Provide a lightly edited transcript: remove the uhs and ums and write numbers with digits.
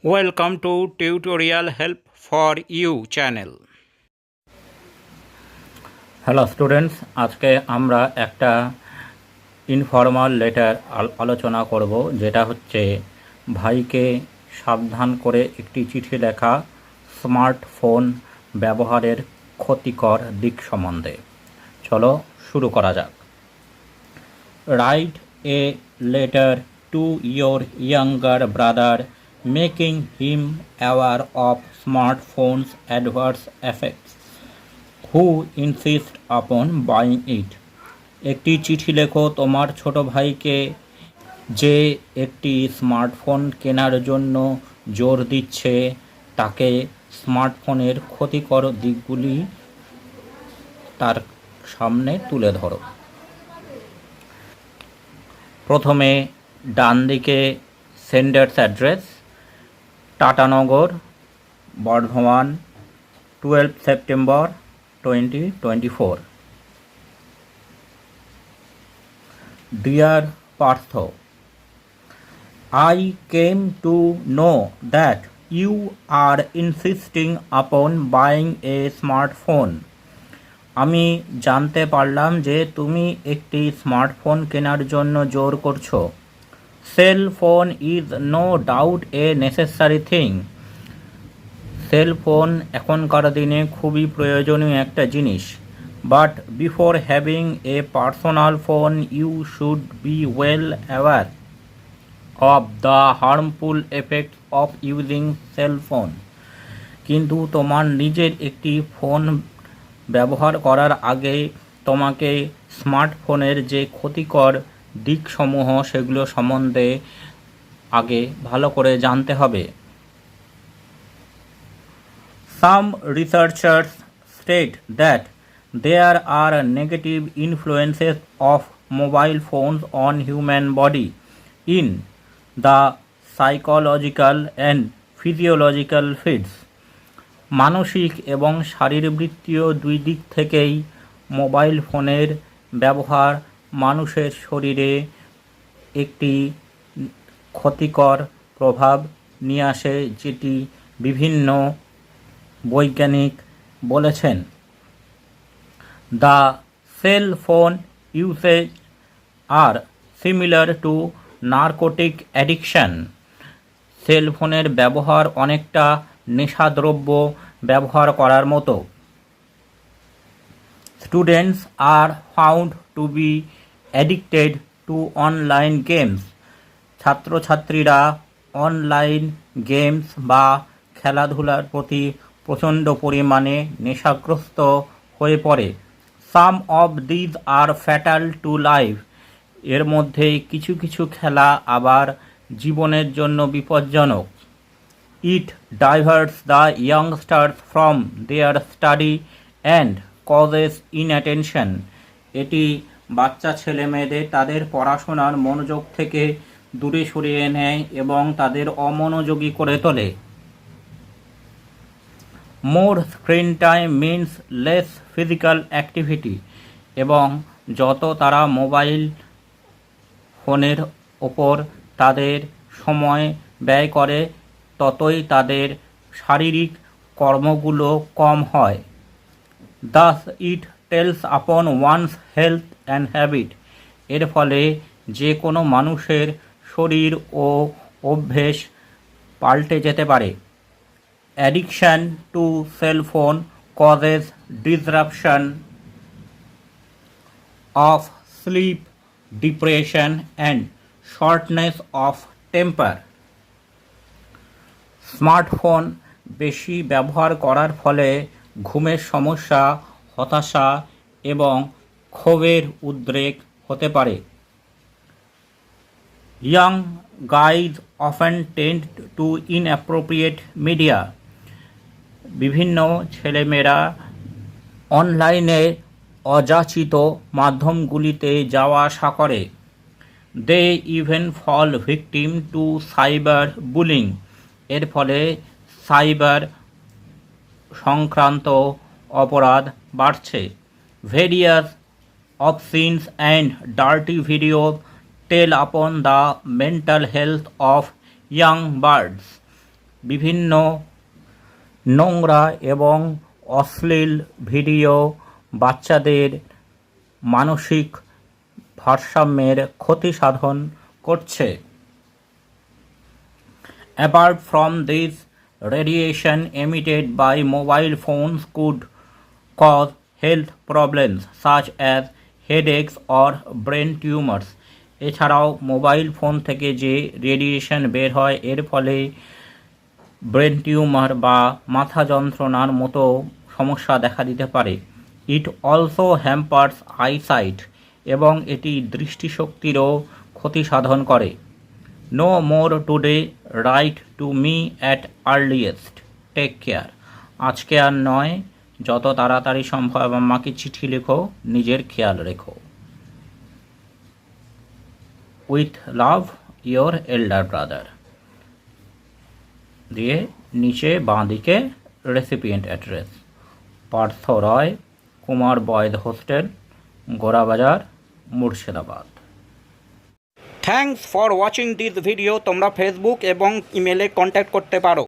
Welcome to Tutorial Helpfor U channel. Hello students, আজকে আমরা একটা ইনফর্মাল লেটার আলোচনা করব, যেটা হচ্ছে ভাইকে সাবধান করে একটি চিঠি লেখা স্মার্টফোন ব্যবহারের ক্ষতিকর দিক সম্বন্ধে। চলো শুরু করা যাক। Write a letter to your younger brother making him aware of smartphones adverse effects who insist upon buying it. একটি চিঠি লেখো তোমার ছোট ভাইকে, যে একটি স্মার্টফোন কেনার জন্য জোর দিচ্ছে। তাকে স্মার্টফোনের ক্ষতিকর দিকগুলি তার সামনে তুলে ধরো। প্রথমে ডান দিকে sender's address, Tatanagar, Bardhaman, 12 September 2024. Dear Partho, I came to know that you are insisting upon buying a smartphone. আমি জানতে পারলাম যে তুমি একটি স্মার্টফোন কেনার জন্য জোর করছো। Cell phone is no doubt a necessary thing. Cell phone এখনকার দিনে খুবই প্রয়োজনীয় একটা জিনিস। But before having a personal phone you should be well aware of the harmful effects of using cell phone. কিন্তু তোমার নিজের একটি ফোন ব্যবহার করার আগে তোমাকে স্মার্টফোনের যে ক্ষতিকর দিকসমূহ সেগুলো সম্বন্ধে আগে ভালো করে জানতে হবে। Some researchers state that there are negative influences of mobile phones on human body in the psychological and physiological fields. মানসিক এবং শারীরবৃত্তীয় দুই দিক থেকেই মোবাইল ফোনের ব্যবহার মানুষের শরীরে একটি ক্ষতিকর প্রভাব নিয়ে আসে, যেটি বিভিন্ন বৈজ্ঞানিক বলেছেন। The cell phone usage are similar to narcotic addiction. Cell ফোনের ব্যবহার অনেকটা নেশাদ্রব্য ব্যবহার করার মতো। Students are found to be addicted to online games. ছাত্রছাত্রীরা অনলাইন গেমস বা খেলাধুলার প্রতি প্রচণ্ড পরিমাণে নেশাগ্রস্ত হয়ে পড়ে। Some of these are fatal to life. এর মধ্যে কিছু কিছু খেলা আবার জীবনের জন্য বিপজ্জনক। It diverts the youngsters from their study and causes inattention. এটি বাচ্চা ছেলে মেয়েদের তাদের পড়াশোনার মনোযোগ থেকে দূরে সরিয়ে নেয় এবং তাদের অমনোযোগী করে তোলে। More screen time means less physical activity. এবং যত তারা মোবাইল ফোনের ওপর তাদের সময় ব্যয় করে, ততই তাদের শারীরিক কর্মগুলো কম হয়। দাস ইট টেলস আপন ওয়ানস হেলথ অ্যান্ড হ্যাবিট. এর ফলে যে কোনো মানুষের শরীর ও অভ্যেস পাল্টে যেতে পারে। Addiction to cell phone causes disruption of sleep, depression and shortness of temper. Smartphone বেশি ব্যবহার করার ফলে ঘুমের সমস্যা, হতাশা এবং ক্ষোভের উদ্রেক হতে পারে। Young guys often tend to inappropriate media. বিভিন্ন ছেলেমেয়েরা অনলাইনে অযাচিত মাধ্যমগুলিতে যাওয়া আসা করে। They even fall victim to cyber bullying. এর ফলে সাইবার সংক্রান্ত অপরাধ বাড়ছে। Various obscene and dirty videos tell upon the mental health of young birds. বিভিন্ন নোংরা এবং অশ্লীল ভিডিও বাচ্চাদের মানসিক ভারসাম্যের ক্ষতি সাধন করছে। Apart from this, radiation emitted by mobile phones could cause health problems such as headaches or brain tumors. এছাড়াও মোবাইল ফোন থেকে যে রেডিয়েশন বের হয় এর ফলে ব্রেন টিউমার বা মাথা যন্ত্রণার মতো সমস্যা দেখা দিতে পারে। ইট অলসো হ্যাম্পার্স আইসাইট এবং এটি দৃষ্টিশক্তিরও ক্ষতি সাধন করে। No more today, write to me at earliest, take care. আজকে আর নয়, যত তাড়াতাড়ি সম্ভব আমাকে চিঠি লেখো, নিজের খেয়াল রেখো। With love, your elder brother. দিয়ে নিচে বাঁ দিকে recipient address, Partho Roy, Kumar boys hostel, Gorabazar, Murshidabad. Thanks for watching this video. তোমরা ফেসবুক এবং ইমেলে কন্ট্যাক্ট করতে পারো।